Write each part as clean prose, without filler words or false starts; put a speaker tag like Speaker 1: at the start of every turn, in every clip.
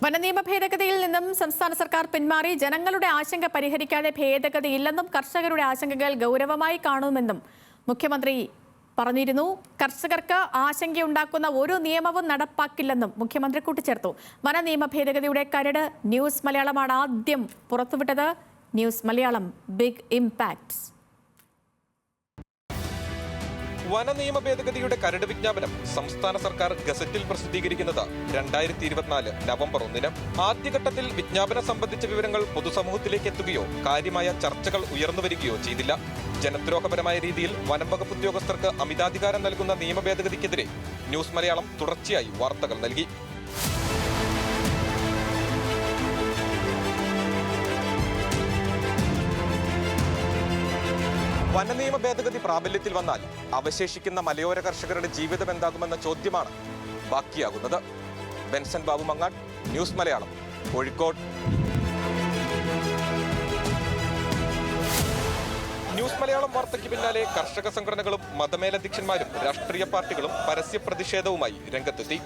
Speaker 1: വനനിയമ ഭേദഗതിയിൽ നിന്നും സംസ്ഥാന സർക്കാർ പിന്മാറി ജനങ്ങളുടെ ആശങ്ക പരിഹരിക്കാതെ ഭേദഗതിയില്ലെന്നും കർഷകരുടെ ആശങ്കകൾ ഗൗരവമായി കാണുമെന്നും മുഖ്യമന്ത്രി പറഞ്ഞിരുന്നു. കർഷകർക്ക് ആശങ്കയുണ്ടാക്കുന്ന ഒരു നിയമവും നടപ്പാക്കില്ലെന്നും മുഖ്യമന്ത്രി കൂട്ടിച്ചേർത്തു. വനനിയമ ഭേദഗതിയുടെ കരട് ന്യൂസ് മലയാളമാണ് ആദ്യം പുറത്തുവിട്ടത്. News Malayalam big impact.
Speaker 2: വനനിയമ ഭേദഗതിയുടെ കരട് വിജ്ഞാപനം സംസ്ഥാന സർക്കാർ ഗസറ്റിൽ പ്രസിദ്ധീകരിക്കുന്നത് 2024 നവംബർ 1-ന്. ആദ്യഘട്ടത്തിൽ വിജ്ഞാപനം സംബന്ധിച്ച വിവരങ്ങൾ പൊതുസമൂഹത്തിലേക്ക് എത്തുകയോ കാര്യമായ ചർച്ചകൾ ഉയർന്നു വരികയോ ചെയ്തില്ല. ജനദ്രോഹപരമായ രീതിയിൽ വനം വകുപ്പ് ഉദ്യോഗസ്ഥർക്ക് അമിതാധികാരം നൽകുന്ന നിയമ ഭേദഗതിക്കെതിരെ ന്യൂസ് മലയാളം തുടർച്ചയായി വാർത്തകൾ നൽകി. വനനിയമ ഭേദഗതി പ്രാബല്യത്തിൽ വന്നാൽ അവശേഷിക്കുന്ന മലയോര കർഷകരുടെ ജീവിതം എന്താകുമെന്ന ചോദ്യമാണ് ബാക്കിയാകുന്നത്. ബെൻസൺ ബാബു മങ്ങാട്, ന്യൂസ് മലയാളം, കോഴിക്കോട്. ന്യൂസ് മലയാളം വാർത്തയ്ക്ക് പിന്നാലെ കർഷക സംഘടനകളും മതമേലധ്യക്ഷന്മാരും രാഷ്ട്രീയ പാർട്ടികളും പരസ്യ പ്രതിഷേധവുമായി രംഗത്തെത്തി.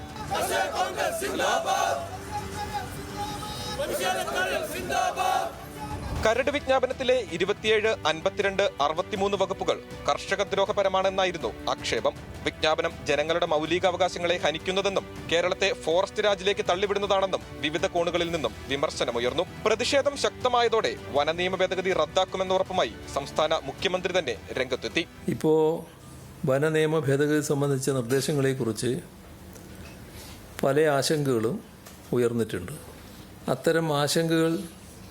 Speaker 2: കരട് വിജ്ഞാപനത്തിലെ 27, 52, 63 വകുപ്പുകൾ കർഷകദ്രോഹപരമാണെന്നായിരുന്നു ആക്ഷേപം. വിജ്ഞാപനം ജനങ്ങളുടെ മൗലികാവകാശങ്ങളെ ഹനിക്കുന്നതെന്നും കേരളത്തെ ഫോറസ്റ്റ് രാജിലേക്ക് തള്ളിവിടുന്നതാണെന്നും വിവിധ കോണുകളിൽ നിന്നും വിമർശനമുയർന്നു. പ്രതിഷേധം ശക്തമായതോടെ വനനിയമ ഭേദഗതി റദ്ദാക്കുമെന്ന ഉറപ്പുമായി സംസ്ഥാന മുഖ്യമന്ത്രി തന്നെ രംഗത്തെത്തി.
Speaker 3: ഇപ്പോൾ വനനിയമ ഭേദഗതി സംബന്ധിച്ച നിർദ്ദേശങ്ങളെക്കുറിച്ച് പല ആശങ്കകളും ഉയർന്നിട്ടുണ്ട്. അത്തരം ആശങ്കകൾ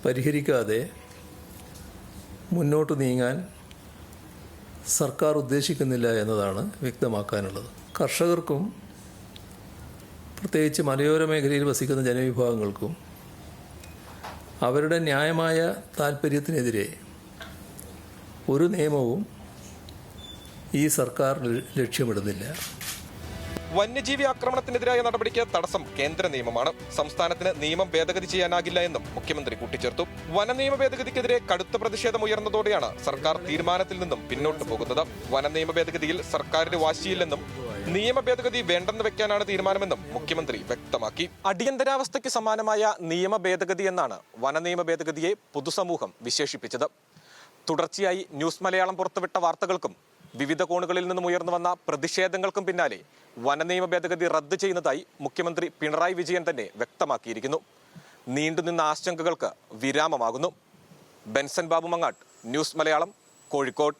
Speaker 3: പരിഹരിക്കാതെ മുന്നോട്ട് നീങ്ങാൻ സർക്കാർ ഉദ്ദേശിക്കുന്നില്ല എന്നതാണ് വ്യക്തമാക്കാനുള്ളത്. കർഷകർക്കും പ്രത്യേകിച്ച് മലയോര മേഖലയിൽ വസിക്കുന്ന ജനവിഭാഗങ്ങൾക്കും അവരുടെ ന്യായമായ താൽപ്പര്യത്തിനെതിരെ ഒരു നിയമവും ഈ സർക്കാർ ലക്ഷ്യമിടുന്നില്ല.
Speaker 2: വന്യജീവി ആക്രമണത്തിനെതിരായ നടപടിക്ക് തടസ്സം കേന്ദ്ര നിയമമാണ്. സംസ്ഥാനത്തിന് നിയമം ഭേദഗതി ചെയ്യാനാകില്ല എന്നും മുഖ്യമന്ത്രി കൂട്ടിച്ചേർത്തു. വനനിയമ ഭേദഗതിക്കെതിരെ കടുത്ത പ്രതിഷേധം ഉയർന്നതോടെയാണ് സർക്കാർ തീരുമാനത്തിൽ നിന്നും പിന്നോട്ട് പോകുന്നത്. വനനിയമ ഭേദഗതിയിൽ സർക്കാരിന് വാശിയില്ലെന്നും നിയമ ഭേദഗതി വേണ്ടെന്ന് വെക്കാനാണ് തീരുമാനമെന്നും മുഖ്യമന്ത്രി വ്യക്തമാക്കി. അടിയന്തരാവസ്ഥയ്ക്ക് സമാനമായ നിയമ ഭേദഗതി എന്നാണ് വനനിയമ ഭേദഗതിയെ പൊതുസമൂഹം വിശേഷിപ്പിച്ചത്. തുടർച്ചയായി ന്യൂസ് മലയാളം പുറത്തുവിട്ട വാർത്തകൾക്കും വിവിധ കോണുകളിൽ നിന്നും ഉയർന്നു വന്ന പ്രതിഷേധങ്ങൾക്കും പിന്നാലെ വനനിയമ ഭേദഗതി റദ്ദ് ചെയ്യുന്നതായി മുഖ്യമന്ത്രി പിണറായി വിജയൻ തന്നെ വ്യക്തമാക്കിയിരിക്കുന്നു. നീണ്ടുനിന്ന ആശങ്കകൾക്ക് വിരാമമാകുന്നു. ബെൻസൺ ബാബു മങ്ങാട്, ന്യൂസ് മലയാളം, കോഴിക്കോട്.